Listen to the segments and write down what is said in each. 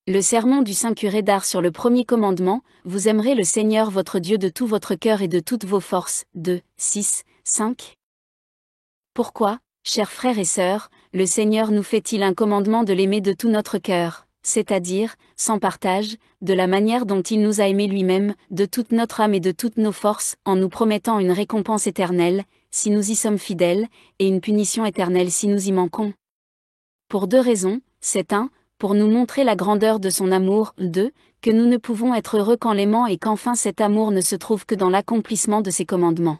Le sermon du Saint Curé d'Ars sur le premier commandement, vous aimerez le Seigneur votre Dieu de tout votre cœur et de toutes vos forces. 2, 6, 5. Pourquoi, chers frères et sœurs, le Seigneur nous fait-il un commandement de l'aimer de tout notre cœur, c'est-à-dire, sans partage, de la manière dont il nous a aimés lui-même, de toute notre âme et de toutes nos forces, en nous promettant une récompense éternelle, si nous y sommes fidèles, et une punition éternelle si nous y manquons? Pour deux raisons, c'est 1. Pour nous montrer la grandeur de son amour, 2. Que nous ne pouvons être heureux qu'en l'aimant et qu'enfin cet amour ne se trouve que dans l'accomplissement de ses commandements.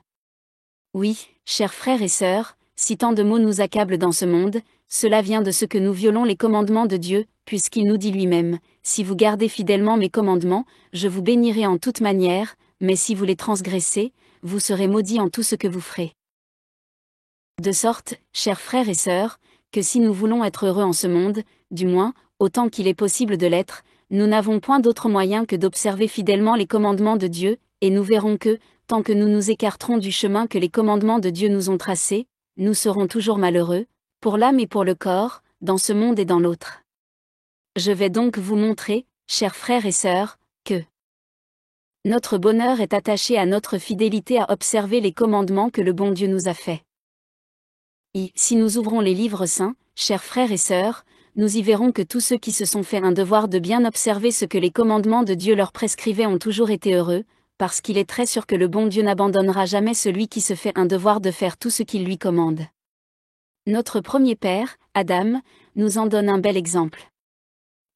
Oui, chers frères et sœurs, si tant de maux nous accablent dans ce monde, cela vient de ce que nous violons les commandements de Dieu, puisqu'il nous dit lui-même, « Si vous gardez fidèlement mes commandements, je vous bénirai en toute manière, mais si vous les transgressez, vous serez maudits en tout ce que vous ferez. » De sorte, chers frères et sœurs, que si nous voulons être heureux en ce monde, du moins, autant qu'il est possible de l'être, nous n'avons point d'autre moyen que d'observer fidèlement les commandements de Dieu, et nous verrons que, tant que nous nous écarterons du chemin que les commandements de Dieu nous ont tracé, nous serons toujours malheureux, pour l'âme et pour le corps, dans ce monde et dans l'autre. Je vais donc vous montrer, chers frères et sœurs, que notre bonheur est attaché à notre fidélité à observer les commandements que le bon Dieu nous a faits. Si nous ouvrons les livres saints, chers frères et sœurs, nous y verrons que tous ceux qui se sont fait un devoir de bien observer ce que les commandements de Dieu leur prescrivaient ont toujours été heureux, parce qu'il est très sûr que le bon Dieu n'abandonnera jamais celui qui se fait un devoir de faire tout ce qu'il lui commande. Notre premier père, Adam, nous en donne un bel exemple.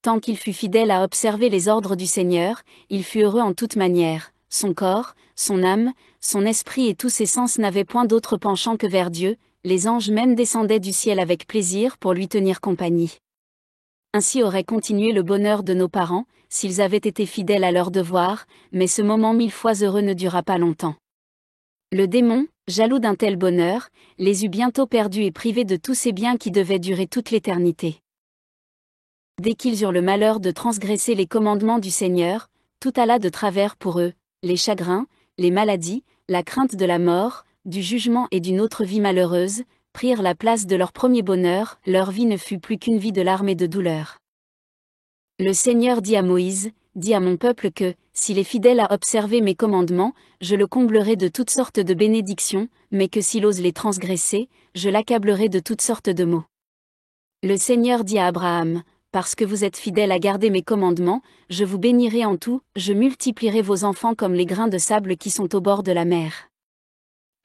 Tant qu'il fut fidèle à observer les ordres du Seigneur, il fut heureux en toute manière. Son corps, son âme, son esprit et tous ses sens n'avaient point d'autre penchant que vers Dieu, les anges même descendaient du ciel avec plaisir pour lui tenir compagnie. Ainsi aurait continué le bonheur de nos parents, s'ils avaient été fidèles à leurs devoirs, mais ce moment 1000 fois heureux ne dura pas longtemps. Le démon, jaloux d'un tel bonheur, les eut bientôt perdus et privés de tous ces biens qui devaient durer toute l'éternité. Dès qu'ils eurent le malheur de transgresser les commandements du Seigneur, tout alla de travers pour eux, les chagrins, les maladies, la crainte de la mort, du jugement et d'une autre vie malheureuse, prirent la place de leur premier bonheur, leur vie ne fut plus qu'une vie de larmes et de douleur. Le Seigneur dit à Moïse, « Dis à mon peuple que, s'il est fidèle à observer mes commandements, je le comblerai de toutes sortes de bénédictions, mais que s'il ose les transgresser, je l'accablerai de toutes sortes de maux. » Le Seigneur dit à Abraham, « Parce que vous êtes fidèle à garder mes commandements, je vous bénirai en tout, je multiplierai vos enfants comme les grains de sable qui sont au bord de la mer.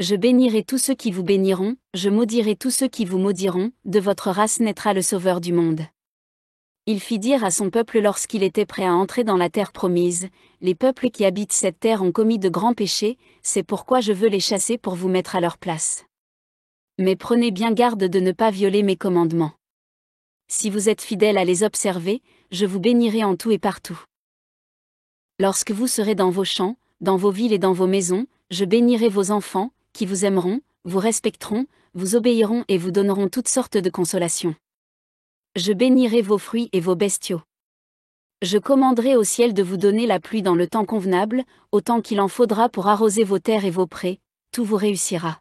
Je bénirai tous ceux qui vous béniront, je maudirai tous ceux qui vous maudiront, de votre race naîtra le Sauveur du monde. » Il fit dire à son peuple lorsqu'il était prêt à entrer dans la terre promise, « Les peuples qui habitent cette terre ont commis de grands péchés, c'est pourquoi je veux les chasser pour vous mettre à leur place. Mais prenez bien garde de ne pas violer mes commandements. Si vous êtes fidèles à les observer, je vous bénirai en tout et partout. Lorsque vous serez dans vos champs, dans vos villes et dans vos maisons, je bénirai vos enfants, qui vous aimeront, vous respecteront, vous obéiront et vous donneront toutes sortes de consolations. Je bénirai vos fruits et vos bestiaux. Je commanderai au ciel de vous donner la pluie dans le temps convenable, autant qu'il en faudra pour arroser vos terres et vos prés, tout vous réussira. »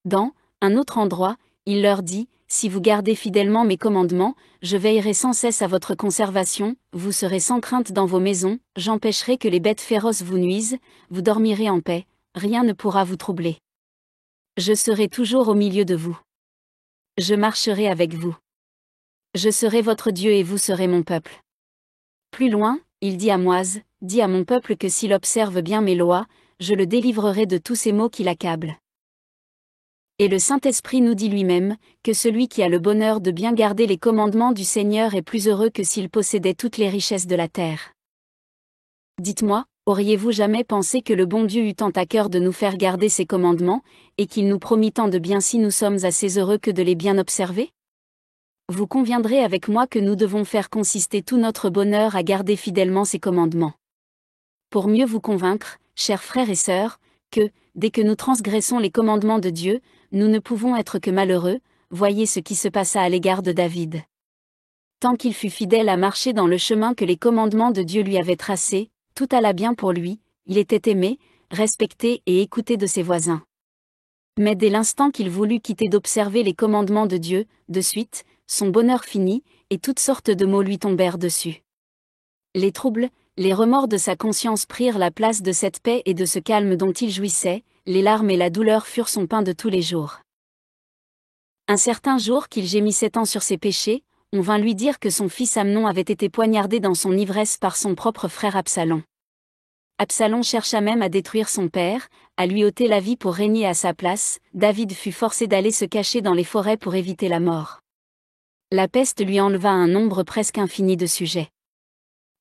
Dans un autre endroit, il leur dit, « Si vous gardez fidèlement mes commandements, je veillerai sans cesse à votre conservation, vous serez sans crainte dans vos maisons, j'empêcherai que les bêtes féroces vous nuisent, vous dormirez en paix, rien ne pourra vous troubler. Je serai toujours au milieu de vous. Je marcherai avec vous. Je serai votre Dieu et vous serez mon peuple. » Plus loin, il dit à Moïse, « Dis à mon peuple que s'il observe bien mes lois, je le délivrerai de tous ces maux qui l'accablent. » Et le Saint-Esprit nous dit lui-même, que celui qui a le bonheur de bien garder les commandements du Seigneur est plus heureux que s'il possédait toutes les richesses de la terre. Dites-moi, auriez-vous jamais pensé que le bon Dieu eut tant à cœur de nous faire garder ses commandements, et qu'il nous promit tant de bien si nous sommes assez heureux que de les bien observer? Vous conviendrez avec moi que nous devons faire consister tout notre bonheur à garder fidèlement ses commandements. Pour mieux vous convaincre, chers frères et sœurs, que, dès que nous transgressons les commandements de Dieu, nous ne pouvons être que malheureux, voyez ce qui se passa à l'égard de David. Tant qu'il fut fidèle à marcher dans le chemin que les commandements de Dieu lui avaient tracé, tout alla bien pour lui, il était aimé, respecté et écouté de ses voisins. Mais dès l'instant qu'il voulut quitter d'observer les commandements de Dieu, de suite, son bonheur finit, et toutes sortes de maux lui tombèrent dessus. Les troubles, les remords de sa conscience prirent la place de cette paix et de ce calme dont il jouissait, les larmes et la douleur furent son pain de tous les jours. Un certain jour qu'il gémissait tant sur ses péchés, on vint lui dire que son fils Amnon avait été poignardé dans son ivresse par son propre frère Absalom. Absalom chercha même à détruire son père, à lui ôter la vie pour régner à sa place. David fut forcé d'aller se cacher dans les forêts pour éviter la mort. La peste lui enleva un nombre presque infini de sujets.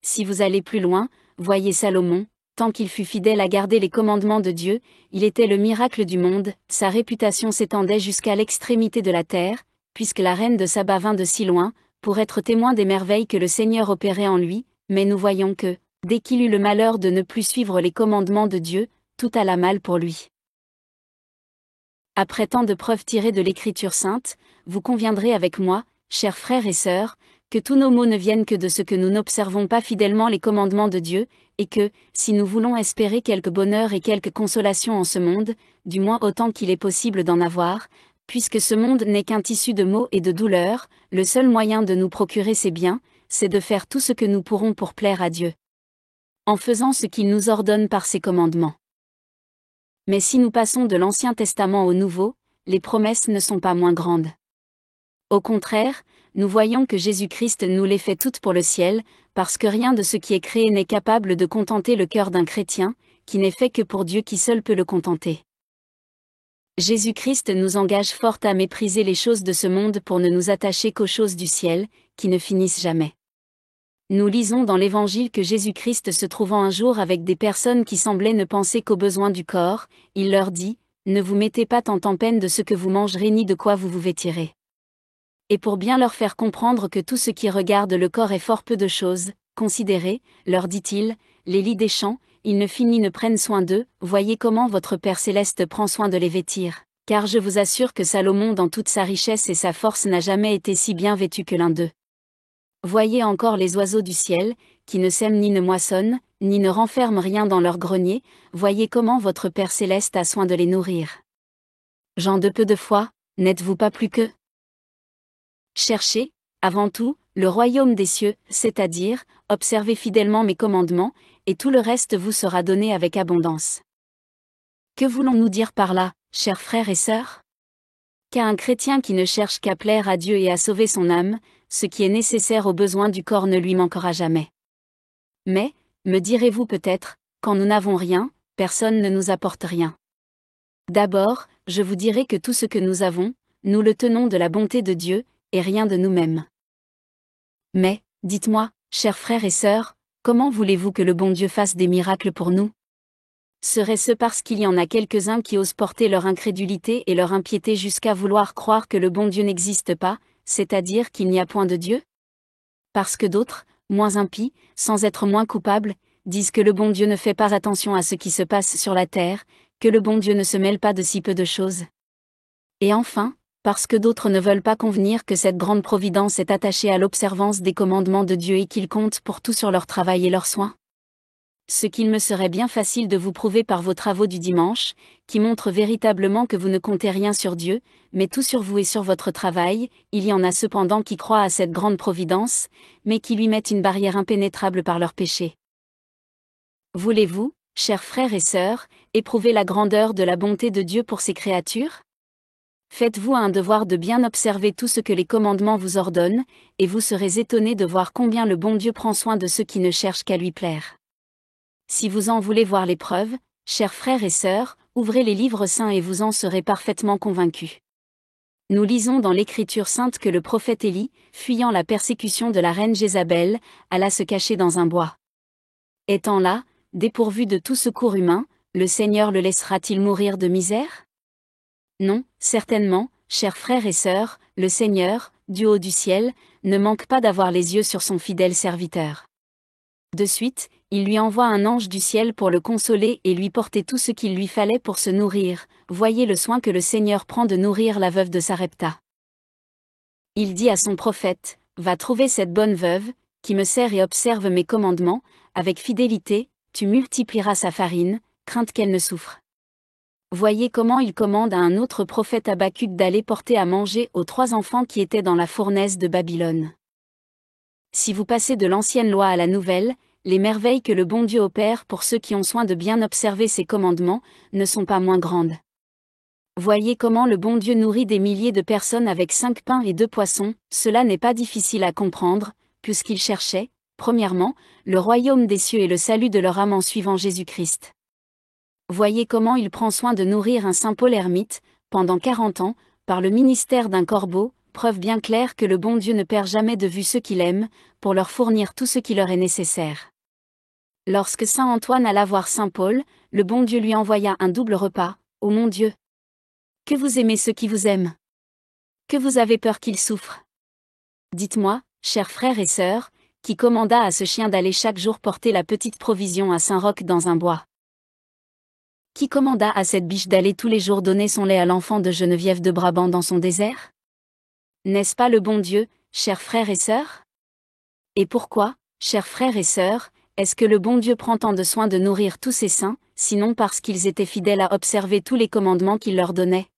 Si vous allez plus loin, voyez Salomon, tant qu'il fut fidèle à garder les commandements de Dieu, il était le miracle du monde, sa réputation s'étendait jusqu'à l'extrémité de la terre, puisque la reine de Saba vint de si loin, pour être témoin des merveilles que le Seigneur opérait en lui, mais nous voyons que, dès qu'il eut le malheur de ne plus suivre les commandements de Dieu, tout alla mal pour lui. Après tant de preuves tirées de l'Écriture sainte, vous conviendrez avec moi, chers frères et sœurs, que tous nos maux ne viennent que de ce que nous n'observons pas fidèlement les commandements de Dieu, et que, si nous voulons espérer quelque bonheur et quelque consolation en ce monde, du moins autant qu'il est possible d'en avoir, puisque ce monde n'est qu'un tissu de maux et de douleurs, le seul moyen de nous procurer ces biens, c'est de faire tout ce que nous pourrons pour plaire à Dieu, en faisant ce qu'il nous ordonne par ses commandements. Mais si nous passons de l'Ancien Testament au Nouveau, les promesses ne sont pas moins grandes. Au contraire, nous voyons que Jésus-Christ nous les fait toutes pour le ciel, parce que rien de ce qui est créé n'est capable de contenter le cœur d'un chrétien, qui n'est fait que pour Dieu qui seul peut le contenter. Jésus-Christ nous engage fort à mépriser les choses de ce monde pour ne nous attacher qu'aux choses du ciel, qui ne finissent jamais. Nous lisons dans l'Évangile que Jésus-Christ se trouvant un jour avec des personnes qui semblaient ne penser qu'aux besoins du corps, il leur dit, « Ne vous mettez pas tant en peine de ce que vous mangerez ni de quoi vous vous vêtirez. » Et pour bien leur faire comprendre que tout ce qui regarde le corps est fort peu de choses, considérez, leur dit-il, les lits des champs, ils ne finissent ni ne prennent soin d'eux, voyez comment votre Père céleste prend soin de les vêtir, car je vous assure que Salomon dans toute sa richesse et sa force n'a jamais été si bien vêtu que l'un d'eux. Voyez encore les oiseaux du ciel, qui ne sèment ni ne moissonnent, ni ne renferment rien dans leur grenier, voyez comment votre Père céleste a soin de les nourrir. Gens de peu de foi, n'êtes-vous pas plus qu'eux? Cherchez, avant tout, le royaume des cieux, c'est-à-dire, observez fidèlement mes commandements, et tout le reste vous sera donné avec abondance. Que voulons-nous dire par là, chers frères et sœurs? Qu'à un chrétien qui ne cherche qu'à plaire à Dieu et à sauver son âme, ce qui est nécessaire aux besoins du corps ne lui manquera jamais. Mais, me direz-vous peut-être, quand nous n'avons rien, personne ne nous apporte rien. D'abord, je vous dirai que tout ce que nous avons, nous le tenons de la bonté de Dieu, et rien de nous-mêmes. Mais, dites-moi, chers frères et sœurs, comment voulez-vous que le bon Dieu fasse des miracles pour nous? Serait-ce parce qu'il y en a quelques-uns qui osent porter leur incrédulité et leur impiété jusqu'à vouloir croire que le bon Dieu n'existe pas, c'est-à-dire qu'il n'y a point de Dieu? Parce que d'autres, moins impies, sans être moins coupables, disent que le bon Dieu ne fait pas attention à ce qui se passe sur la terre, que le bon Dieu ne se mêle pas de si peu de choses. Et enfin, parce que d'autres ne veulent pas convenir que cette grande providence est attachée à l'observance des commandements de Dieu et qu'il compte pour tout sur leur travail et leurs soins. Ce qu'il me serait bien facile de vous prouver par vos travaux du dimanche, qui montrent véritablement que vous ne comptez rien sur Dieu, mais tout sur vous et sur votre travail, il y en a cependant qui croient à cette grande providence, mais qui lui mettent une barrière impénétrable par leur péché. Voulez-vous, chers frères et sœurs, éprouver la grandeur de la bonté de Dieu pour ses créatures? Faites-vous un devoir de bien observer tout ce que les commandements vous ordonnent, et vous serez étonnés de voir combien le bon Dieu prend soin de ceux qui ne cherchent qu'à lui plaire. Si vous en voulez voir les preuves, chers frères et sœurs, ouvrez les livres saints et vous en serez parfaitement convaincus. Nous lisons dans l'Écriture sainte que le prophète Élie, fuyant la persécution de la reine Jézabel, alla se cacher dans un bois. Étant là, dépourvu de tout secours humain, le Seigneur le laissera-t-il mourir de misère? Non, certainement, chers frères et sœurs, le Seigneur, du haut du ciel, ne manque pas d'avoir les yeux sur son fidèle serviteur. De suite, il lui envoie un ange du ciel pour le consoler et lui porter tout ce qu'il lui fallait pour se nourrir. Voyez le soin que le Seigneur prend de nourrir la veuve de Sarepta. Il dit à son prophète, « Va trouver cette bonne veuve, qui me sert et observe mes commandements, avec fidélité, tu multiplieras sa farine, crainte qu'elle ne souffre. » Voyez comment il commande à un autre prophète Habacuc d'aller porter à manger aux 3 enfants qui étaient dans la fournaise de Babylone. Si vous passez de l'ancienne loi à la nouvelle, les merveilles que le bon Dieu opère pour ceux qui ont soin de bien observer ses commandements, ne sont pas moins grandes. Voyez comment le bon Dieu nourrit des milliers de personnes avec 5 pains et 2 poissons, cela n'est pas difficile à comprendre, puisqu'ils cherchaient, premièrement, le royaume des cieux et le salut de leur âme en suivant Jésus-Christ. Voyez comment il prend soin de nourrir un saint Paul ermite, pendant 40 ans, par le ministère d'un corbeau, preuve bien claire que le bon Dieu ne perd jamais de vue ceux qu'il aime, pour leur fournir tout ce qui leur est nécessaire. Lorsque saint Antoine alla voir saint Paul, le bon Dieu lui envoya un double repas. Ô mon Dieu! Que vous aimez ceux qui vous aiment? Que vous avez peur qu'ils souffrent? Dites-moi, chers frères et sœurs, qui commanda à ce chien d'aller chaque jour porter la petite provision à Saint-Roch dans un bois? Qui commanda à cette biche d'aller tous les jours donner son lait à l'enfant de Geneviève de Brabant dans son désert? N'est-ce pas le bon Dieu, chers frères et sœurs? Et pourquoi, chers frères et sœurs, est-ce que le bon Dieu prend tant de soin de nourrir tous ses saints, sinon parce qu'ils étaient fidèles à observer tous les commandements qu'il leur donnait?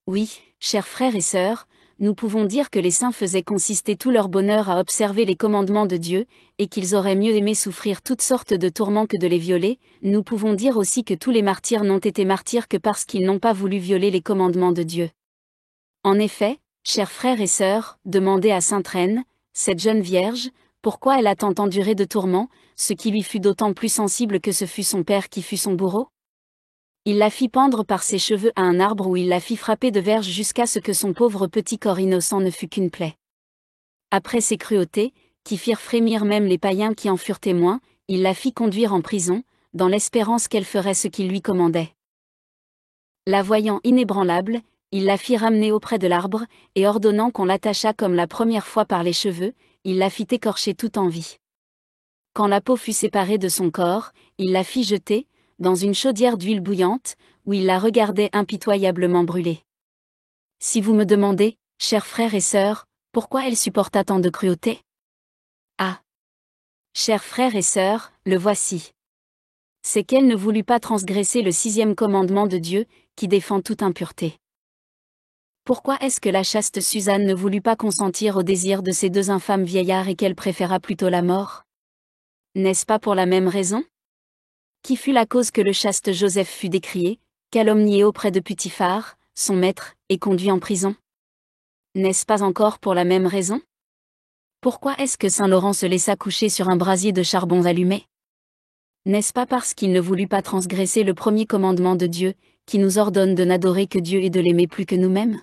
Oui, chers frères et sœurs, nous pouvons dire que les saints faisaient consister tout leur bonheur à observer les commandements de Dieu, et qu'ils auraient mieux aimé souffrir toutes sortes de tourments que de les violer. Nous pouvons dire aussi que tous les martyrs n'ont été martyrs que parce qu'ils n'ont pas voulu violer les commandements de Dieu. En effet, chers frères et sœurs, demandez à sainte Reine, cette jeune vierge, pourquoi elle a tant enduré de tourments, ce qui lui fut d'autant plus sensible que ce fut son père qui fut son bourreau? Il la fit pendre par ses cheveux à un arbre où il la fit frapper de verges jusqu'à ce que son pauvre petit corps innocent ne fût qu'une plaie. Après ces cruautés, qui firent frémir même les païens qui en furent témoins, il la fit conduire en prison, dans l'espérance qu'elle ferait ce qu'il lui commandait. La voyant inébranlable, il la fit ramener auprès de l'arbre, et ordonnant qu'on l'attachât comme la première fois par les cheveux, il la fit écorcher tout en vie. Quand la peau fut séparée de son corps, il la fit jeter, dans une chaudière d'huile bouillante, où il la regardait impitoyablement brûler. Si vous me demandez, chers frères et sœurs, pourquoi elle supporta tant de cruauté? Ah! Chers frères et sœurs, le voici. C'est qu'elle ne voulut pas transgresser le 6e commandement de Dieu, qui défend toute impureté. Pourquoi est-ce que la chaste Suzanne ne voulut pas consentir au désir de ces 2 infâmes vieillards et qu'elle préféra plutôt la mort? N'est-ce pas pour la même raison? Qui fut la cause que le chaste Joseph fut décrié, calomnié auprès de Putiphar, son maître, et conduit en prison? N'est-ce pas encore pour la même raison? Pourquoi est-ce que saint Laurent se laissa coucher sur un brasier de charbon allumé? N'est-ce pas parce qu'il ne voulut pas transgresser le 1er commandement de Dieu, qui nous ordonne de n'adorer que Dieu et de l'aimer plus que nous-mêmes?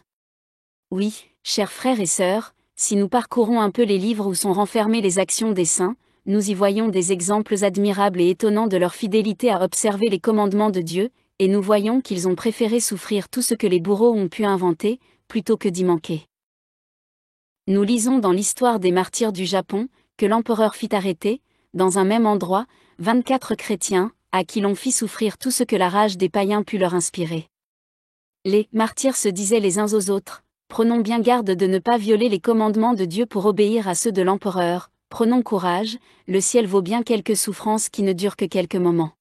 Oui, chers frères et sœurs, si nous parcourons un peu les livres où sont renfermées les actions des saints, nous y voyons des exemples admirables et étonnants de leur fidélité à observer les commandements de Dieu, et nous voyons qu'ils ont préféré souffrir tout ce que les bourreaux ont pu inventer, plutôt que d'y manquer. Nous lisons dans l'histoire des martyrs du Japon, que l'empereur fit arrêter, dans un même endroit, 24 chrétiens, à qui l'on fit souffrir tout ce que la rage des païens put leur inspirer. Les martyrs se disaient les uns aux autres: prenons bien garde de ne pas violer les commandements de Dieu pour obéir à ceux de l'empereur. Prenons courage, le ciel vaut bien quelques souffrances qui ne durent que quelques moments.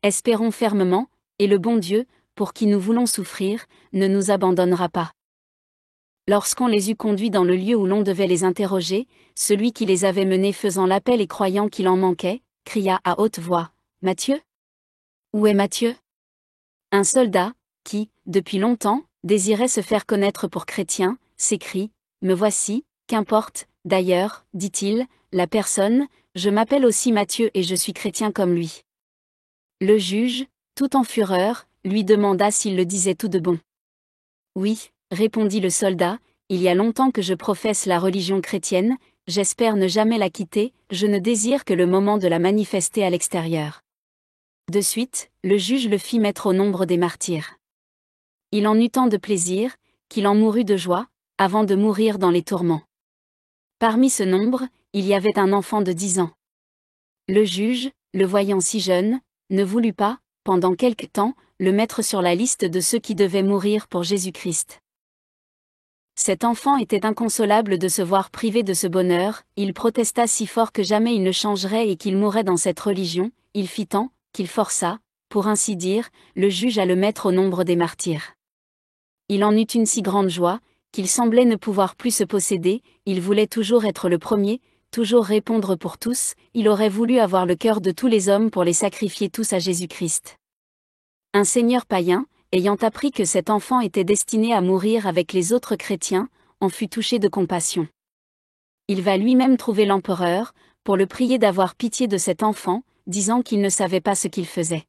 Espérons fermement, et le bon Dieu, pour qui nous voulons souffrir, ne nous abandonnera pas. Lorsqu'on les eut conduits dans le lieu où l'on devait les interroger, celui qui les avait menés faisant l'appel et croyant qu'il en manquait, cria à haute voix: Matthieu? Où est Matthieu? Un soldat, qui, depuis longtemps, désirait se faire connaître pour chrétien, s'écrie: Me voici, qu'importe, d'ailleurs, dit-il, la personne, je m'appelle aussi Matthieu et je suis chrétien comme lui. Le juge, tout en fureur, lui demanda s'il le disait tout de bon. Oui, répondit le soldat, il y a longtemps que je professe la religion chrétienne, j'espère ne jamais la quitter, je ne désire que le moment de la manifester à l'extérieur. De suite, le juge le fit mettre au nombre des martyrs. Il en eut tant de plaisir, qu'il en mourut de joie, avant de mourir dans les tourments. Parmi ce nombre, il y avait un enfant de 10 ans. Le juge, le voyant si jeune, ne voulut pas, pendant quelque temps, le mettre sur la liste de ceux qui devaient mourir pour Jésus-Christ. Cet enfant était inconsolable de se voir privé de ce bonheur, il protesta si fort que jamais il ne changerait et qu'il mourrait dans cette religion, il fit tant, qu'il força, pour ainsi dire, le juge à le mettre au nombre des martyrs. Il en eut une si grande joie, qu'il semblait ne pouvoir plus se posséder, il voulait toujours être le premier, toujours répondre pour tous, il aurait voulu avoir le cœur de tous les hommes pour les sacrifier tous à Jésus-Christ. Un seigneur païen, ayant appris que cet enfant était destiné à mourir avec les autres chrétiens, en fut touché de compassion. Il va lui-même trouver l'empereur, pour le prier d'avoir pitié de cet enfant, disant qu'il ne savait pas ce qu'il faisait.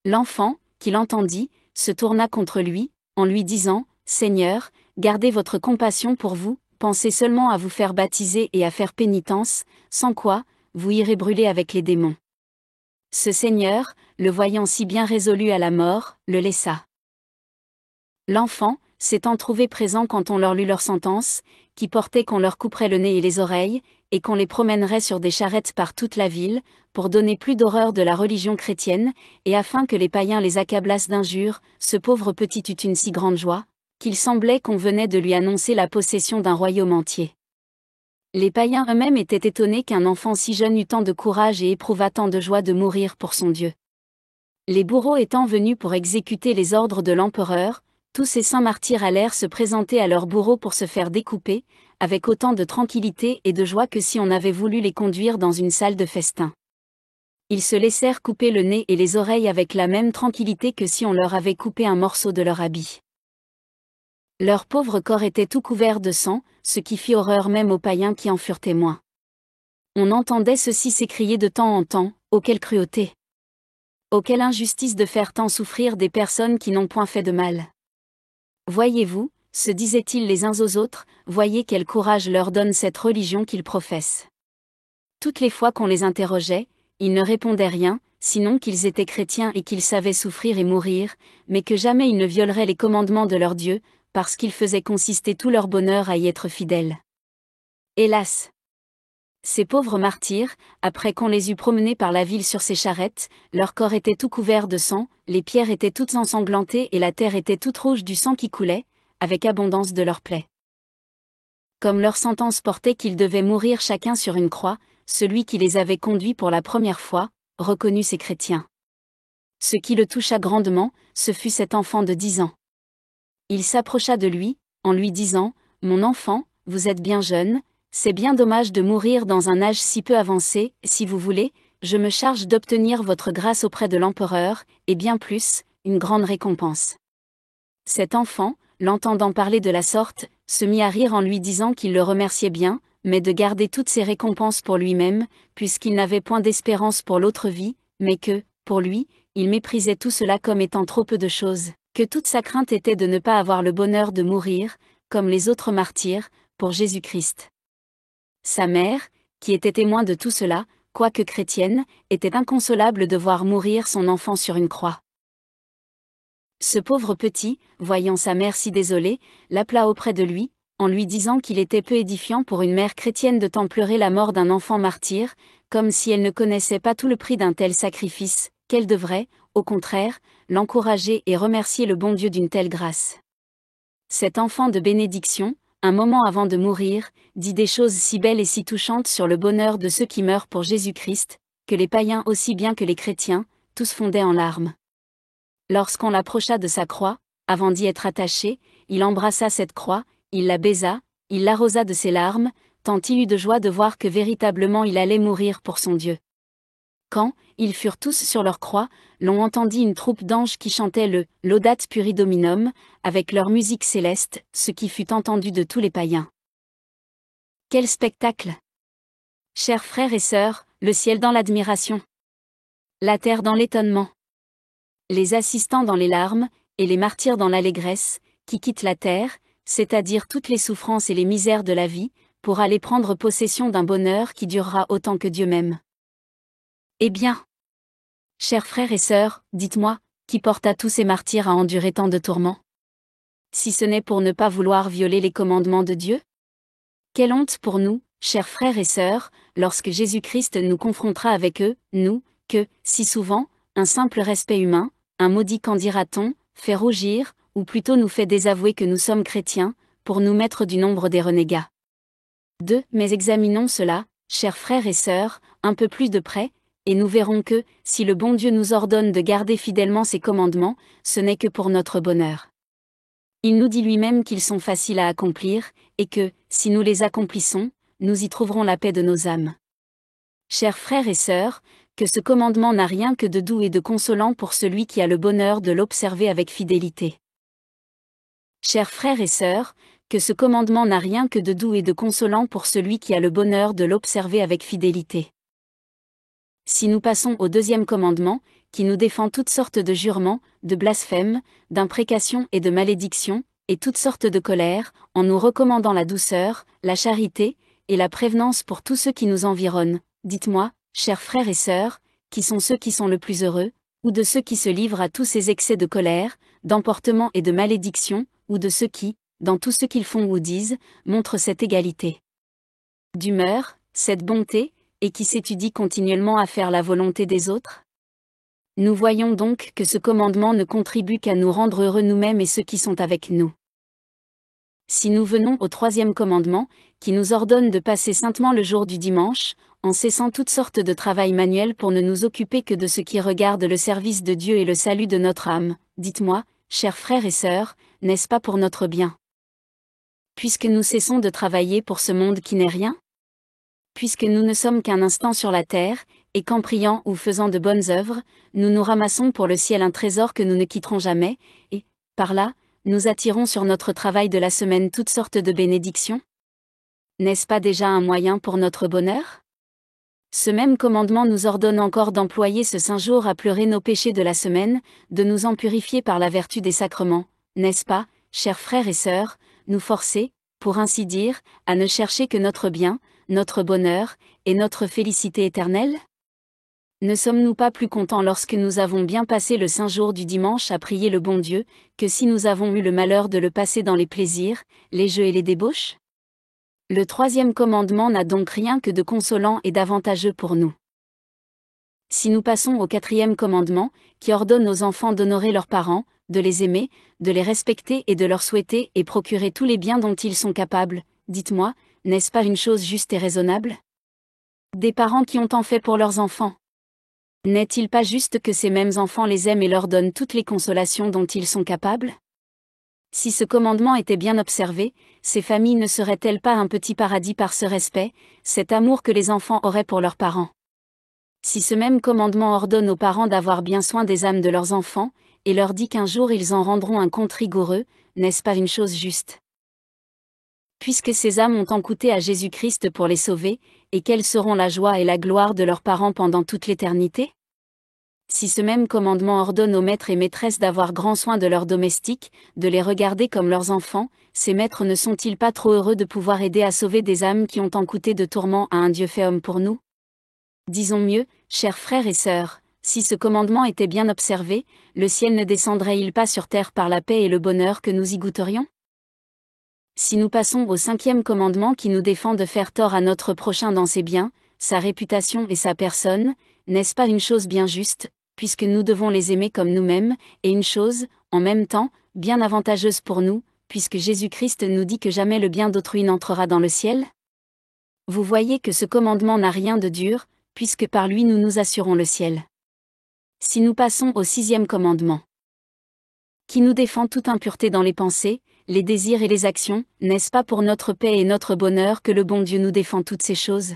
L'enfant, qui l'entendit, se tourna contre lui, en lui disant, « Seigneur, gardez votre compassion pour vous, pensez seulement à vous faire baptiser et à faire pénitence, sans quoi, vous irez brûler avec les démons. » Ce Seigneur, le voyant si bien résolu à la mort, le laissa. L'enfant, s'étant trouvé présent quand on leur lut leur sentence, qui portait qu'on leur couperait le nez et les oreilles, et qu'on les promènerait sur des charrettes par toute la ville, pour donner plus d'horreur de la religion chrétienne, et afin que les païens les accablassent d'injures, ce pauvre petit eut une si grande joie, qu'il semblait qu'on venait de lui annoncer la possession d'un royaume entier. Les païens eux-mêmes étaient étonnés qu'un enfant si jeune eût tant de courage et éprouvât tant de joie de mourir pour son Dieu. Les bourreaux étant venus pour exécuter les ordres de l'empereur, tous ces saints martyrs allèrent se présenter à leur bourreau pour se faire découper, avec autant de tranquillité et de joie que si on avait voulu les conduire dans une salle de festin. Ils se laissèrent couper le nez et les oreilles avec la même tranquillité que si on leur avait coupé un morceau de leur habit. Leur pauvre corps était tout couvert de sang, ce qui fit horreur même aux païens qui en furent témoins. On entendait ceux-ci s'écrier de temps en temps, « Oh quelle cruauté! Oh quelle injustice de faire tant souffrir des personnes qui n'ont point fait de mal! Voyez-vous, se disaient-ils les uns aux autres, voyez quel courage leur donne cette religion qu'ils professent. » Toutes les fois qu'on les interrogeait, ils ne répondaient rien, sinon qu'ils étaient chrétiens et qu'ils savaient souffrir et mourir, mais que jamais ils ne violeraient les commandements de leur Dieu, parce qu'ils faisaient consister tout leur bonheur à y être fidèles. Hélas! Ces pauvres martyrs, après qu'on les eût promenés par la ville sur ces charrettes, leur corps était tout couvert de sang, les pierres étaient toutes ensanglantées et la terre était toute rouge du sang qui coulait, avec abondance de leurs plaies. Comme leur sentence portait qu'ils devaient mourir chacun sur une croix, celui qui les avait conduits pour la première fois, reconnut ces chrétiens. Ce qui le toucha grandement, ce fut cet enfant de 10 ans. Il s'approcha de lui, en lui disant, « Mon enfant, vous êtes bien jeune, c'est bien dommage de mourir dans un âge si peu avancé, si vous voulez, je me charge d'obtenir votre grâce auprès de l'empereur, et bien plus, une grande récompense. » Cet enfant, l'entendant parler de la sorte, se mit à rire en lui disant qu'il le remerciait bien, mais de garder toutes ses récompenses pour lui-même, puisqu'il n'avait point d'espérance pour l'autre vie, mais que, pour lui, il méprisait tout cela comme étant trop peu de choses, que toute sa crainte était de ne pas avoir le bonheur de mourir, comme les autres martyrs, pour Jésus-Christ. Sa mère, qui était témoin de tout cela, quoique chrétienne, était inconsolable de voir mourir son enfant sur une croix. Ce pauvre petit, voyant sa mère si désolée, l'appela auprès de lui, en lui disant qu'il était peu édifiant pour une mère chrétienne de tant pleurer la mort d'un enfant martyr, comme si elle ne connaissait pas tout le prix d'un tel sacrifice, qu'elle devrait, au contraire, l'encourager et remercier le bon Dieu d'une telle grâce. Cet enfant de bénédiction, un moment avant de mourir, dit des choses si belles et si touchantes sur le bonheur de ceux qui meurent pour Jésus-Christ, que les païens aussi bien que les chrétiens, tous fondaient en larmes. Lorsqu'on l'approcha de sa croix, avant d'y être attaché, il embrassa cette croix, il la baisa, il l'arrosa de ses larmes, tant il eut de joie de voir que véritablement il allait mourir pour son Dieu. Quand, ils furent tous sur leur croix, l'on entendit une troupe d'anges qui chantaient le « Laudate Puri Dominum » avec leur musique céleste, ce qui fut entendu de tous les païens. Quel spectacle! Chers frères et sœurs, le ciel dans l'admiration, la terre dans l'étonnement, les assistants dans les larmes, et les martyrs dans l'allégresse, qui quittent la terre, c'est-à-dire toutes les souffrances et les misères de la vie, pour aller prendre possession d'un bonheur qui durera autant que Dieu même. Eh bien, chers frères et sœurs, dites-moi, qui porta tous ces martyrs à endurer tant de tourments? Si ce n'est pour ne pas vouloir violer les commandements de Dieu? Quelle honte pour nous, chers frères et sœurs, lorsque Jésus-Christ nous confrontera avec eux, nous, que, si souvent, un simple respect humain, un maudit qu'en dira-t-on, fait rougir, ou plutôt nous fait désavouer que nous sommes chrétiens, pour nous mettre du nombre des renégats. 2. Mais examinons cela, chers frères et sœurs, un peu plus de près, et nous verrons que, si le bon Dieu nous ordonne de garder fidèlement ses commandements, ce n'est que pour notre bonheur. Il nous dit lui-même qu'ils sont faciles à accomplir, et que, si nous les accomplissons, nous y trouverons la paix de nos âmes. Chers frères et sœurs, que ce commandement n'a rien que de doux et de consolant pour celui qui a le bonheur de l'observer avec fidélité. Chers frères et sœurs, que ce commandement n'a rien que de doux et de consolant pour celui qui a le bonheur de l'observer avec fidélité. Si nous passons au deuxième commandement, qui nous défend toutes sortes de jurements, de blasphèmes, d'imprécations et de malédictions, et toutes sortes de colères, en nous recommandant la douceur, la charité, et la prévenance pour tous ceux qui nous environnent, dites-moi, chers frères et sœurs, qui sont ceux qui sont le plus heureux, ou de ceux qui se livrent à tous ces excès de colère, d'emportement et de malédiction, ou de ceux qui, dans tout ce qu'ils font ou disent, montrent cette égalité d'humeur, cette bonté, et qui s'étudient continuellement à faire la volonté des autres? Nous voyons donc que ce commandement ne contribue qu'à nous rendre heureux nous-mêmes et ceux qui sont avec nous. Si nous venons au troisième commandement, qui nous ordonne de passer saintement le jour du dimanche, en cessant toutes sortes de travail manuel pour ne nous occuper que de ce qui regarde le service de Dieu et le salut de notre âme, dites-moi, chers frères et sœurs, n'est-ce pas pour notre bien? Puisque nous cessons de travailler pour ce monde qui n'est rien? Puisque nous ne sommes qu'un instant sur la terre, et qu'en priant ou faisant de bonnes œuvres, nous nous ramassons pour le ciel un trésor que nous ne quitterons jamais, et, par là, nous attirons sur notre travail de la semaine toutes sortes de bénédictions? N'est-ce pas déjà un moyen pour notre bonheur? Ce même commandement nous ordonne encore d'employer ce saint jour à pleurer nos péchés de la semaine, de nous en purifier par la vertu des sacrements, n'est-ce pas, chers frères et sœurs, nous forcer, pour ainsi dire, à ne chercher que notre bien, notre bonheur, et notre félicité éternelle? Ne sommes-nous pas plus contents lorsque nous avons bien passé le saint jour du dimanche à prier le bon Dieu, que si nous avons eu le malheur de le passer dans les plaisirs, les jeux et les débauches? Le troisième commandement n'a donc rien que de consolant et d'avantageux pour nous. Si nous passons au quatrième commandement, qui ordonne aux enfants d'honorer leurs parents, de les aimer, de les respecter et de leur souhaiter et procurer tous les biens dont ils sont capables, dites-moi, n'est-ce pas une chose juste et raisonnable? Des parents qui ont tant fait pour leurs enfants. N'est-il pas juste que ces mêmes enfants les aiment et leur donnent toutes les consolations dont ils sont capables? Si ce commandement était bien observé, ces familles ne seraient-elles pas un petit paradis par ce respect, cet amour que les enfants auraient pour leurs parents? Si ce même commandement ordonne aux parents d'avoir bien soin des âmes de leurs enfants, et leur dit qu'un jour ils en rendront un compte rigoureux, n'est-ce pas une chose juste? Puisque ces âmes ont tant coûté à Jésus-Christ pour les sauver, et quelles seront la joie et la gloire de leurs parents pendant toute l'éternité? Si ce même commandement ordonne aux maîtres et maîtresses d'avoir grand soin de leurs domestiques, de les regarder comme leurs enfants, ces maîtres ne sont-ils pas trop heureux de pouvoir aider à sauver des âmes qui ont tant coûté de tourments à un Dieu fait homme pour nous? Disons mieux, chers frères et sœurs, si ce commandement était bien observé, le ciel ne descendrait-il pas sur terre par la paix et le bonheur que nous y goûterions? Si nous passons au cinquième commandement qui nous défend de faire tort à notre prochain dans ses biens, sa réputation et sa personne, n'est-ce pas une chose bien juste, puisque nous devons les aimer comme nous-mêmes, et une chose, en même temps, bien avantageuse pour nous, puisque Jésus-Christ nous dit que jamais le bien d'autrui n'entrera dans le ciel? Vous voyez que ce commandement n'a rien de dur, puisque par lui nous nous assurons le ciel. Si nous passons au sixième commandement, qui nous défend toute impureté dans les pensées, les désirs et les actions, n'est-ce pas pour notre paix et notre bonheur que le bon Dieu nous défend toutes ces choses?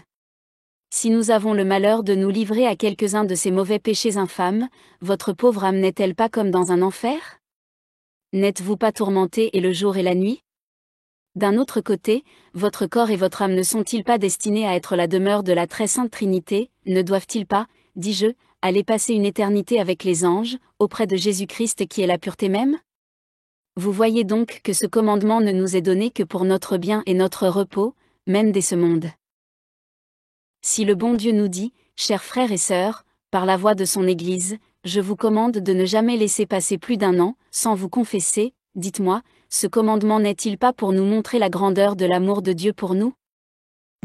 Si nous avons le malheur de nous livrer à quelques-uns de ces mauvais péchés infâmes, votre pauvre âme n'est-elle pas comme dans un enfer? N'êtes-vous pas tourmenté et le jour et la nuit? D'un autre côté, votre corps et votre âme ne sont-ils pas destinés à être la demeure de la très sainte Trinité, ne doivent-ils pas, dis-je, aller passer une éternité avec les anges, auprès de Jésus-Christ qui est la pureté même? Vous voyez donc que ce commandement ne nous est donné que pour notre bien et notre repos, même dès ce monde. Si le bon Dieu nous dit, chers frères et sœurs, par la voix de son Église, je vous commande de ne jamais laisser passer plus d'un an, sans vous confesser, dites-moi, ce commandement n'est-il pas pour nous montrer la grandeur de l'amour de Dieu pour nous?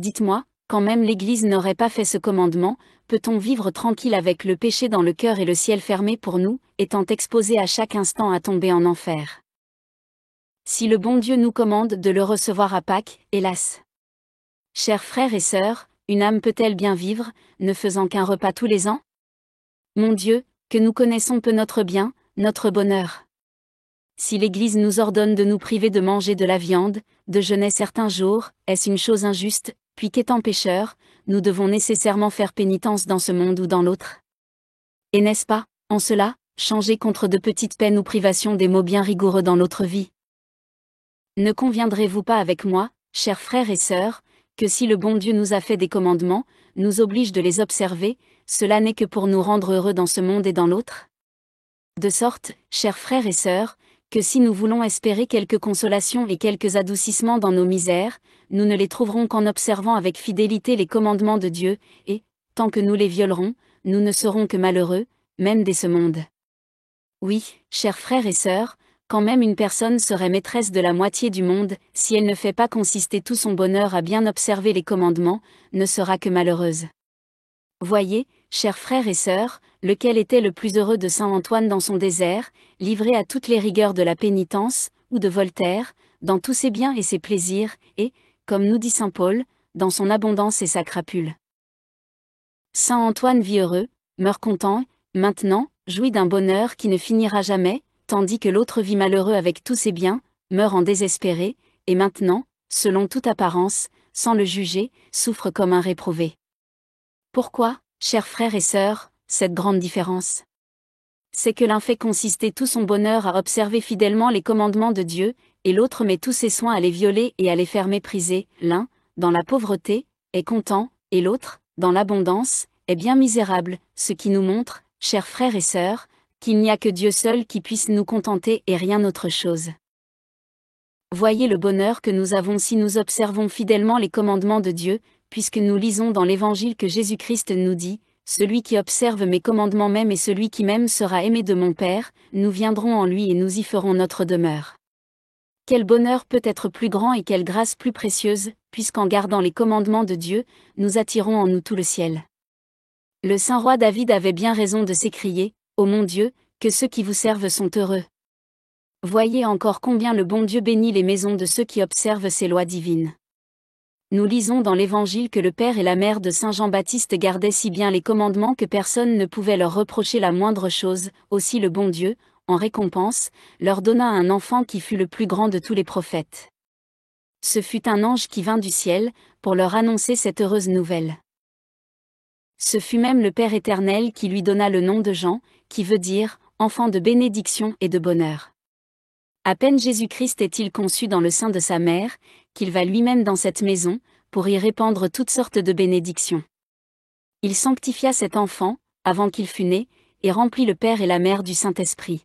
Dites-moi, quand même l'Église n'aurait pas fait ce commandement, peut-on vivre tranquille avec le péché dans le cœur et le ciel fermé pour nous, étant exposés à chaque instant à tomber en enfer? Si le bon Dieu nous commande de le recevoir à Pâques, hélas! Chers frères et sœurs, une âme peut-elle bien vivre, ne faisant qu'un repas tous les ans? Mon Dieu, que nous connaissons peu notre bien, notre bonheur. si l'Église nous ordonne de nous priver de manger de la viande, de jeûner certains jours, est-ce une chose injuste, puis qu'étant pécheurs, nous devons nécessairement faire pénitence dans ce monde ou dans l'autre? Et n'est-ce pas, en cela, changer contre de petites peines ou privations des maux bien rigoureux dans notre vie? Ne conviendrez-vous pas avec moi, chers frères et sœurs, que si le bon Dieu nous a fait des commandements, nous oblige de les observer, cela n'est que pour nous rendre heureux dans ce monde et dans l'autre? De sorte, chers frères et sœurs, que si nous voulons espérer quelques consolations et quelques adoucissements dans nos misères, nous ne les trouverons qu'en observant avec fidélité les commandements de Dieu, et, tant que nous les violerons, nous ne serons que malheureux, même dès ce monde. Oui, chers frères et sœurs, quand même une personne serait maîtresse de la moitié du monde, si elle ne fait pas consister tout son bonheur à bien observer les commandements, ne sera que malheureuse. Voyez, chers frères et sœurs, lequel était le plus heureux de saint Antoine dans son désert, livré à toutes les rigueurs de la pénitence, ou de Voltaire, dans tous ses biens et ses plaisirs, et, comme nous dit saint Paul, dans son abondance et sa crapule. Saint Antoine vit heureux, meurt content, maintenant, jouit d'un bonheur qui ne finira jamais, tandis que l'autre vit malheureux avec tous ses biens, meurt en désespéré, et maintenant, selon toute apparence, sans le juger, souffre comme un réprouvé. Pourquoi, chers frères et sœurs, cette grande différence? C'est que l'un fait consister tout son bonheur à observer fidèlement les commandements de Dieu, et l'autre met tous ses soins à les violer et à les faire mépriser. L'un, dans la pauvreté, est content, et l'autre, dans l'abondance, est bien misérable, ce qui nous montre, chers frères et sœurs, qu'il n'y a que Dieu seul qui puisse nous contenter et rien autre chose. Voyez le bonheur que nous avons si nous observons fidèlement les commandements de Dieu, puisque nous lisons dans l'Évangile que Jésus-Christ nous dit, « Celui qui observe mes commandements m'aime et celui qui m'aime sera aimé de mon Père, nous viendrons en lui et nous y ferons notre demeure. » Quel bonheur peut être plus grand et quelle grâce plus précieuse, puisqu'en gardant les commandements de Dieu, nous attirons en nous tout le ciel. Le saint roi David avait bien raison de s'écrier, « Ô mon Dieu, que ceux qui vous servent sont heureux. » Voyez encore combien le bon Dieu bénit les maisons de ceux qui observent ses lois divines. Nous lisons dans l'Évangile que le père et la mère de saint Jean-Baptiste gardaient si bien les commandements que personne ne pouvait leur reprocher la moindre chose, aussi le bon Dieu, en récompense, leur donna un enfant qui fut le plus grand de tous les prophètes. Ce fut un ange qui vint du ciel, pour leur annoncer cette heureuse nouvelle. Ce fut même le Père éternel qui lui donna le nom de Jean, qui veut dire « enfant de bénédiction et de bonheur ». À peine Jésus-Christ est-il conçu dans le sein de sa mère, qu'il va lui-même dans cette maison, pour y répandre toutes sortes de bénédictions. Il sanctifia cet enfant, avant qu'il fût né, et remplit le Père et la Mère du Saint-Esprit.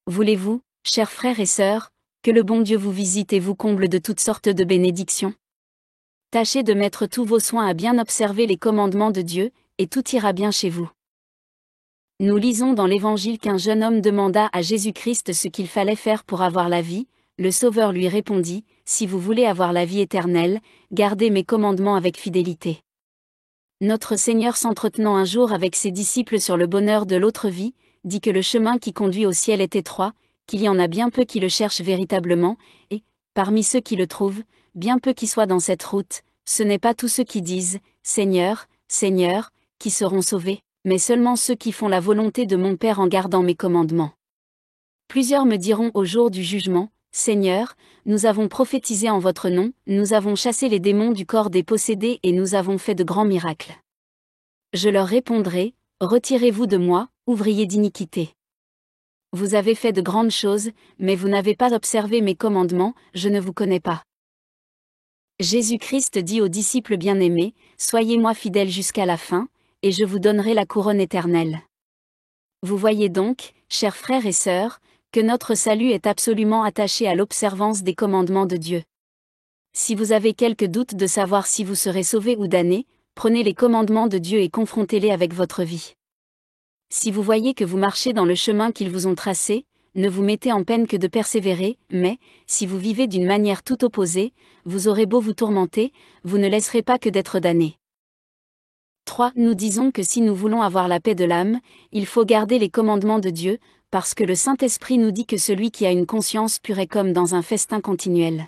Voulez-vous, chers frères et sœurs, que le bon Dieu vous visite et vous comble de toutes sortes de bénédictions? Tâchez de mettre tous vos soins à bien observer les commandements de Dieu, et tout ira bien chez vous. Nous lisons dans l'Évangile qu'un jeune homme demanda à Jésus-Christ ce qu'il fallait faire pour avoir la vie. Le Sauveur lui répondit, « Si vous voulez avoir la vie éternelle, gardez mes commandements avec fidélité. » Notre Seigneur, s'entretenant un jour avec ses disciples sur le bonheur de l'autre vie, dit que le chemin qui conduit au ciel est étroit, qu'il y en a bien peu qui le cherchent véritablement, et, parmi ceux qui le trouvent, bien peu qui soient dans cette route, ce n'est pas tous ceux qui disent « Seigneur, Seigneur », qui seront sauvés, mais seulement ceux qui font la volonté de mon Père en gardant mes commandements. Plusieurs me diront au jour du jugement, « Seigneur, nous avons prophétisé en votre nom, nous avons chassé les démons du corps des possédés et nous avons fait de grands miracles. » Je leur répondrai, « Retirez-vous de moi, ouvriers d'iniquité. Vous avez fait de grandes choses, mais vous n'avez pas observé mes commandements, je ne vous connais pas. » Jésus-Christ dit aux disciples bien-aimés, « Soyez-moi fidèles jusqu'à la fin, et je vous donnerai la couronne éternelle. » Vous voyez donc, chers frères et sœurs, que notre salut est absolument attaché à l'observance des commandements de Dieu. Si vous avez quelque doute de savoir si vous serez sauvés ou damnés, prenez les commandements de Dieu et confrontez-les avec votre vie. Si vous voyez que vous marchez dans le chemin qu'ils vous ont tracé, ne vous mettez en peine que de persévérer, mais, si vous vivez d'une manière tout opposée, vous aurez beau vous tourmenter, vous ne laisserez pas que d'être damnés. 3. Nous disons que si nous voulons avoir la paix de l'âme, il faut garder les commandements de Dieu, parce que le Saint-Esprit nous dit que celui qui a une conscience pure est comme dans un festin continuel.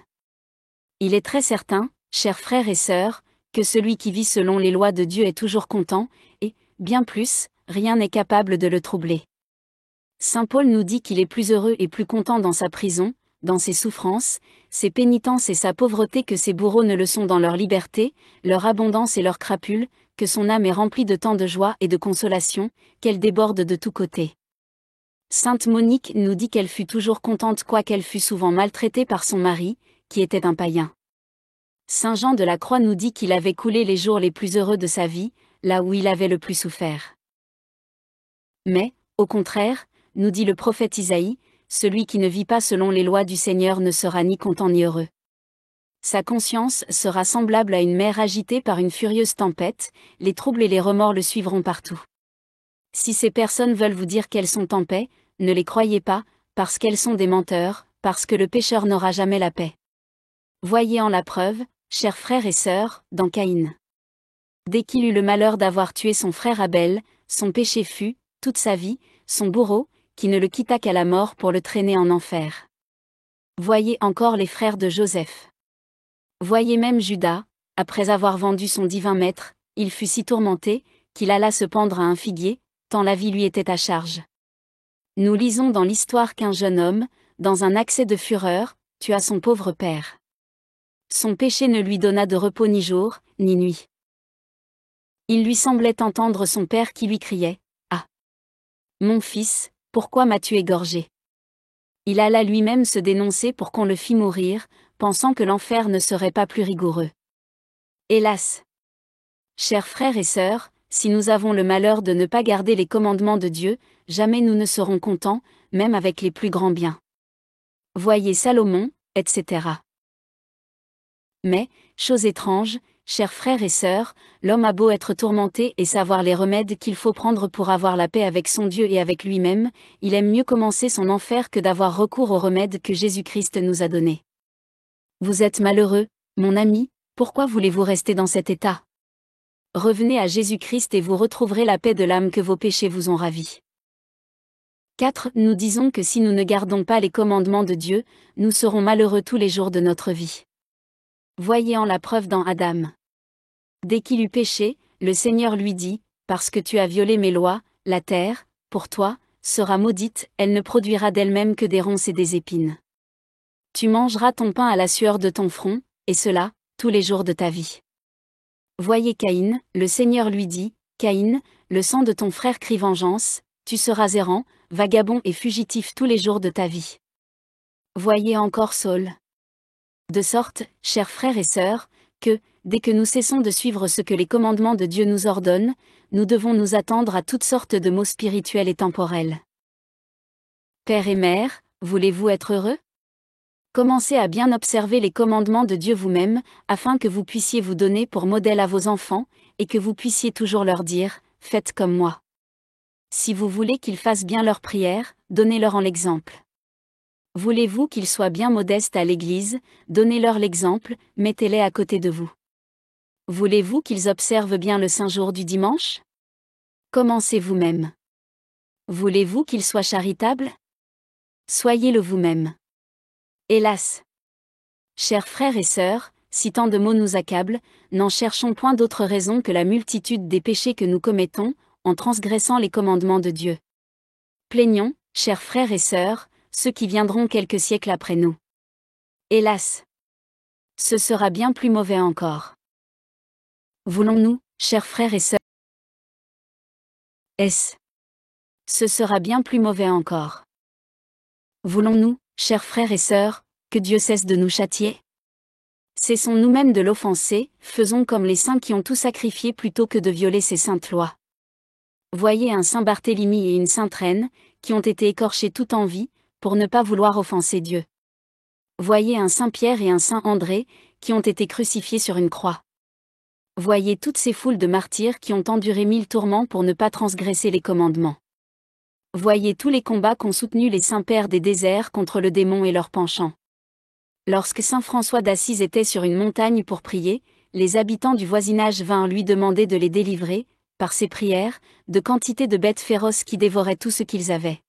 Il est très certain, chers frères et sœurs, que celui qui vit selon les lois de Dieu est toujours content, et, bien plus, rien n'est capable de le troubler. Saint Paul nous dit qu'il est plus heureux et plus content dans sa prison, dans ses souffrances, ses pénitences et sa pauvreté que ses bourreaux ne le sont dans leur liberté, leur abondance et leur crapule, que son âme est remplie de tant de joie et de consolation, qu'elle déborde de tous côtés. Sainte Monique nous dit qu'elle fut toujours contente quoiqu'elle fût souvent maltraitée par son mari, qui était un païen. Saint Jean de la Croix nous dit qu'il avait coulé les jours les plus heureux de sa vie, là où il avait le plus souffert. Mais, au contraire, nous dit le prophète Isaïe, celui qui ne vit pas selon les lois du Seigneur ne sera ni content ni heureux. Sa conscience sera semblable à une mer agitée par une furieuse tempête, les troubles et les remords le suivront partout. Si ces personnes veulent vous dire qu'elles sont en paix, ne les croyez pas, parce qu'elles sont des menteurs, parce que le pécheur n'aura jamais la paix. Voyez en la preuve, chers frères et sœurs, dans Caïn. Dès qu'il eut le malheur d'avoir tué son frère Abel, son péché fut, toute sa vie, son bourreau, qui ne le quitta qu'à la mort pour le traîner en enfer. Voyez encore les frères de Joseph. Voyez même Judas, après avoir vendu son divin maître, il fut si tourmenté, qu'il alla se pendre à un figuier, tant la vie lui était à charge. Nous lisons dans l'histoire qu'un jeune homme, dans un accès de fureur, tua son pauvre père. Son péché ne lui donna de repos ni jour, ni nuit. Il lui semblait entendre son père qui lui criait « Ah! Mon fils, pourquoi m'as-tu égorgé ?» Il alla lui-même se dénoncer pour qu'on le fît mourir, pensant que l'enfer ne serait pas plus rigoureux. Hélas! Chers frères et sœurs, si nous avons le malheur de ne pas garder les commandements de Dieu, jamais nous ne serons contents, même avec les plus grands biens. Voyez Salomon, etc. Mais, chose étrange, chers frères et sœurs, l'homme a beau être tourmenté et savoir les remèdes qu'il faut prendre pour avoir la paix avec son Dieu et avec lui-même, il aime mieux commencer son enfer que d'avoir recours aux remèdes que Jésus-Christ nous a donnés. Vous êtes malheureux, mon ami, pourquoi voulez-vous rester dans cet état ? Revenez à Jésus-Christ et vous retrouverez la paix de l'âme que vos péchés vous ont ravi. 4. Nous disons que si nous ne gardons pas les commandements de Dieu, nous serons malheureux tous les jours de notre vie. Voyez en la preuve dans Adam. Dès qu'il eut péché, le Seigneur lui dit, « Parce que tu as violé mes lois, la terre, pour toi, sera maudite, elle ne produira d'elle-même que des ronces et des épines. Tu mangeras ton pain à la sueur de ton front, et cela, tous les jours de ta vie. » Voyez Caïn, le Seigneur lui dit, « Caïn, le sang de ton frère crie vengeance, tu seras errant, vagabond et fugitif tous les jours de ta vie. » Voyez encore Saul. De sorte, chers frères et sœurs, que, dès que nous cessons de suivre ce que les commandements de Dieu nous ordonnent, nous devons nous attendre à toutes sortes de maux spirituels et temporels. Père et mère, voulez-vous être heureux ? Commencez à bien observer les commandements de Dieu vous-même, afin que vous puissiez vous donner pour modèle à vos enfants, et que vous puissiez toujours leur dire, « Faites comme moi. » Si vous voulez qu'ils fassent bien leur prière, donnez-leur en l'exemple. Voulez-vous qu'ils soient bien modestes à l'église, donnez-leur l'exemple, mettez-les à côté de vous. Voulez-vous qu'ils observent bien le saint jour du dimanche ? Commencez vous-même. Voulez-vous qu'ils soient charitables ? Soyez-le vous-même. Hélas! Chers frères et sœurs, si tant de maux nous accablent, n'en cherchons point d'autre raison que la multitude des péchés que nous commettons, en transgressant les commandements de Dieu. Plaignons, chers frères et sœurs, ceux qui viendront quelques siècles après nous. Hélas! Ce sera bien plus mauvais encore. Voulons-nous, chers frères et sœurs, ce sera bien plus mauvais encore. Voulons-nous, chers frères et sœurs, que Dieu cesse de nous châtier ? Cessons nous-mêmes de l'offenser, faisons comme les saints qui ont tout sacrifié plutôt que de violer ces saintes lois. Voyez un saint Barthélemy et une sainte Reine, qui ont été écorchés tout en vie, pour ne pas vouloir offenser Dieu. Voyez un saint Pierre et un saint André, qui ont été crucifiés sur une croix. Voyez toutes ces foules de martyrs qui ont enduré 1000 tourments pour ne pas transgresser les commandements. Voyez tous les combats qu'ont soutenus les saints pères des déserts contre le démon et leurs penchants. Lorsque saint François d'Assise était sur une montagne pour prier, les habitants du voisinage vinrent lui demander de les délivrer, par ses prières, de quantité de bêtes féroces qui dévoraient tout ce qu'ils avaient.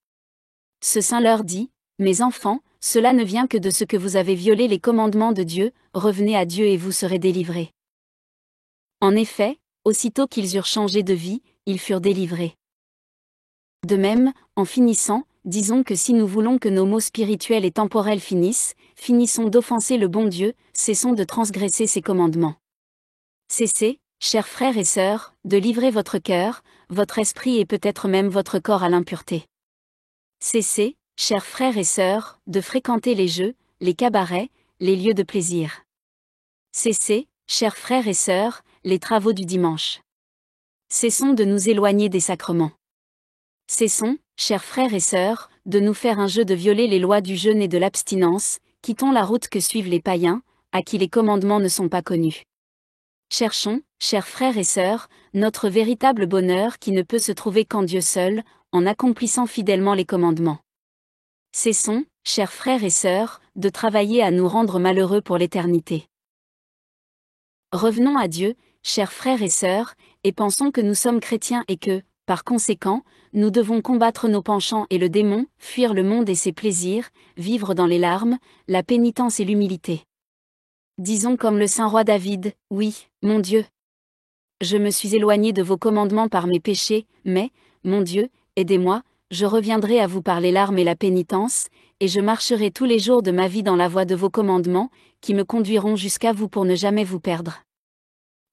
Ce saint leur dit, « Mes enfants, cela ne vient que de ce que vous avez violé les commandements de Dieu, revenez à Dieu et vous serez délivrés. » En effet, aussitôt qu'ils eurent changé de vie, ils furent délivrés. De même, en finissant, disons que si nous voulons que nos maux spirituels et temporels finissons d'offenser le bon Dieu, cessons de transgresser ses commandements. Cessez, chers frères et sœurs, de livrer votre cœur, votre esprit et peut-être même votre corps à l'impureté. Cessez, chers frères et sœurs, de fréquenter les jeux, les cabarets, les lieux de plaisir. Cessez, chers frères et sœurs, les travaux du dimanche. Cessons de nous éloigner des sacrements. Cessons, chers frères et sœurs, de nous faire un jeu de violer les lois du jeûne et de l'abstinence, quittons la route que suivent les païens, à qui les commandements ne sont pas connus. Cherchons, chers frères et sœurs, notre véritable bonheur qui ne peut se trouver qu'en Dieu seul, en accomplissant fidèlement les commandements. Cessons, chers frères et sœurs, de travailler à nous rendre malheureux pour l'éternité. Revenons à Dieu, chers frères et sœurs, et pensons que nous sommes chrétiens et que, par conséquent, nous devons combattre nos penchants et le démon, fuir le monde et ses plaisirs, vivre dans les larmes, la pénitence et l'humilité. Disons comme le saint roi David, « Oui, mon Dieu. Je me suis éloigné de vos commandements par mes péchés, mais, mon Dieu, aidez-moi, je reviendrai à vous par les larmes et la pénitence, et je marcherai tous les jours de ma vie dans la voie de vos commandements, qui me conduiront jusqu'à vous pour ne jamais vous perdre. »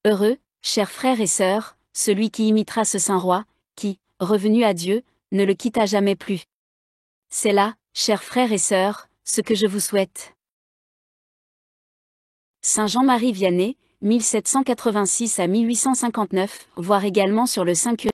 Heureux, chers frères et sœurs, celui qui imitera ce saint roi, qui, revenu à Dieu, ne le quitta jamais plus. C'est là, chers frères et sœurs, ce que je vous souhaite. Saint Jean-Marie Vianney, 1786 à 1859, voir également sur le 5